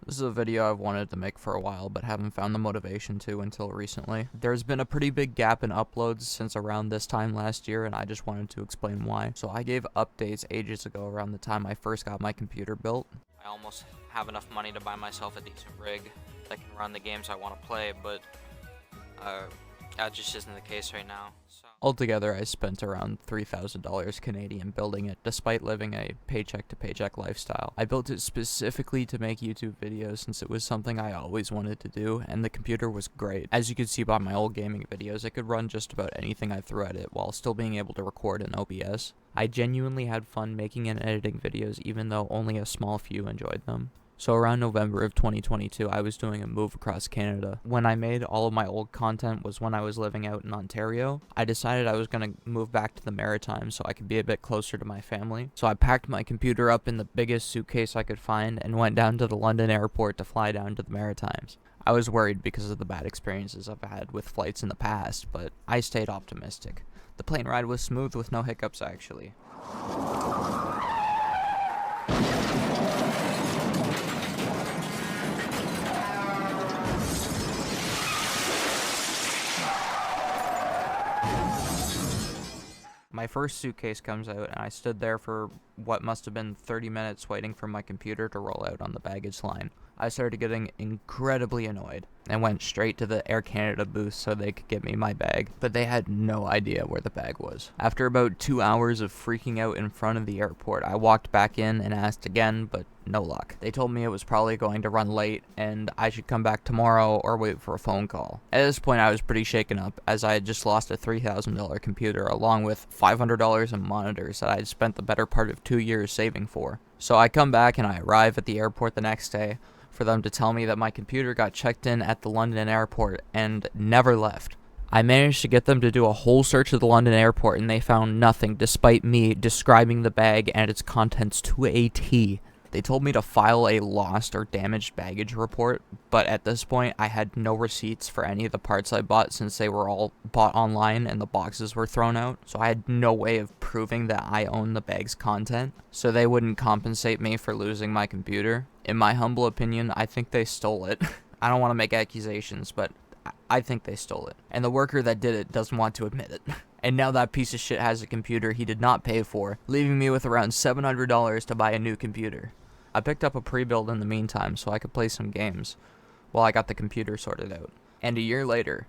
This is a video I've wanted to make for a while, but haven't found the motivation to until recently. There's been a pretty big gap in uploads since around this time last year, and I just wanted to explain why. So I gave updates ages ago around the time I first got my computer built. I almost have enough money to buy myself a decent rig that can run the games I want to play, but that just isn't the case right now. Altogether, I spent around $3,000 Canadian building it, despite living a paycheck-to-paycheck lifestyle. I built it specifically to make YouTube videos since it was something I always wanted to do, and the computer was great. As you can see by my old gaming videos, it could run just about anything I threw at it while still being able to record in OBS. I genuinely had fun making and editing videos even though only a small few enjoyed them. So around November of 2022, I was doing a move across Canada. When I made all of my old content was when I was living out in Ontario. I decided I was going to move back to the Maritimes so I could be a bit closer to my family. So I packed my computer up in the biggest suitcase I could find and went down to the London airport to fly down to the Maritimes. I was worried because of the bad experiences I've had with flights in the past, but I stayed optimistic. The plane ride was smooth with no hiccups actually. My first suitcase comes out, and I stood there for what must have been 30 minutes waiting for my computer to roll out on the baggage line. I started getting incredibly annoyed and went straight to the Air Canada booth so they could get me my bag, but they had no idea where the bag was. After about 2 hours of freaking out in front of the airport, I walked back in and asked again, but no luck. They told me it was probably going to run late and I should come back tomorrow or wait for a phone call. At this point, I was pretty shaken up as I had just lost a $3,000 computer along with $500 in monitors that I had spent the better part of 2 years saving for. So I come back and I arrive at the airport the next day for them to tell me that my computer got checked in at the London airport and never left. I managed to get them to do a whole search of the London airport and they found nothing despite me describing the bag and its contents to a T. They told me to file a lost or damaged baggage report, but at this point I had no receipts for any of the parts I bought since they were all bought online and the boxes were thrown out, so I had no way of proving that I owned the bag's content, so they wouldn't compensate me for losing my computer. In my humble opinion, I think they stole it. I don't want to make accusations, but I think they stole it, and the worker that did it doesn't want to admit it. And now that piece of shit has a computer he did not pay for, leaving me with around $700 to buy a new computer. I picked up a pre-build in the meantime so I could play some games while I got the computer sorted out. And a year later,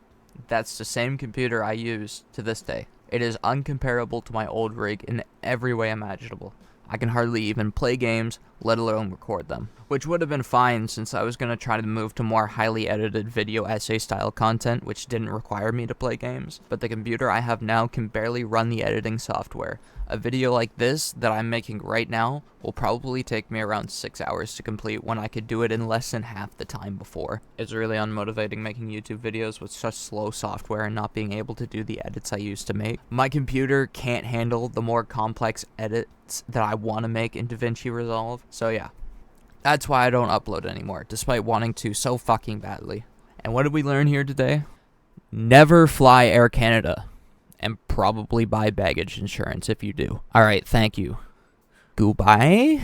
that's the same computer I use to this day. It is uncomparable to my old rig in every way imaginable. I can hardly even play games, let alone record them. Which would have been fine since I was going to try to move to more highly edited video essay style content which didn't require me to play games. But the computer I have now can barely run the editing software. A video like this that I'm making right now will probably take me around 6 hours to complete when I could do it in less than half the time before. It's really unmotivating making YouTube videos with such slow software and not being able to do the edits I used to make. My computer can't handle the more complex edits that I want to make in DaVinci Resolve, so yeah. That's why I don't upload anymore, despite wanting to so fucking badly. And what did we learn here today? Never fly Air Canada. And probably buy baggage insurance if you do. Alright, thank you. Goodbye.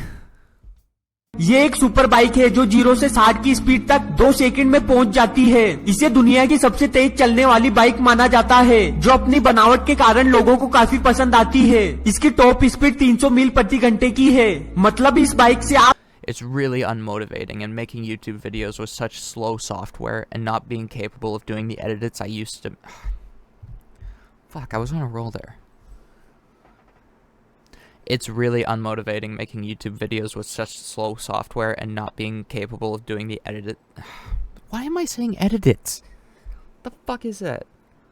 ये एक super bike है जो 0 से 60 की speed तक 2 second में पहुंच जाती है। इसे दुनिया की सबसे तेज चलने वाली बाइक माना जाता है, जो अपनी बनावट के कारण लोगों को काफी पसंद आती है। इसकी टॉप स्पीड 300 मील प्रति घंटे की है। मतलब इस बाइक से आप It's really unmotivating, and making YouTube videos with such slow software and not being capable of doing the edits I used to... Fuck, I was on a roll there. It's really unmotivating making YouTube videos with such slow software and not being capable of doing the edit... Why am I saying edits? The fuck is that?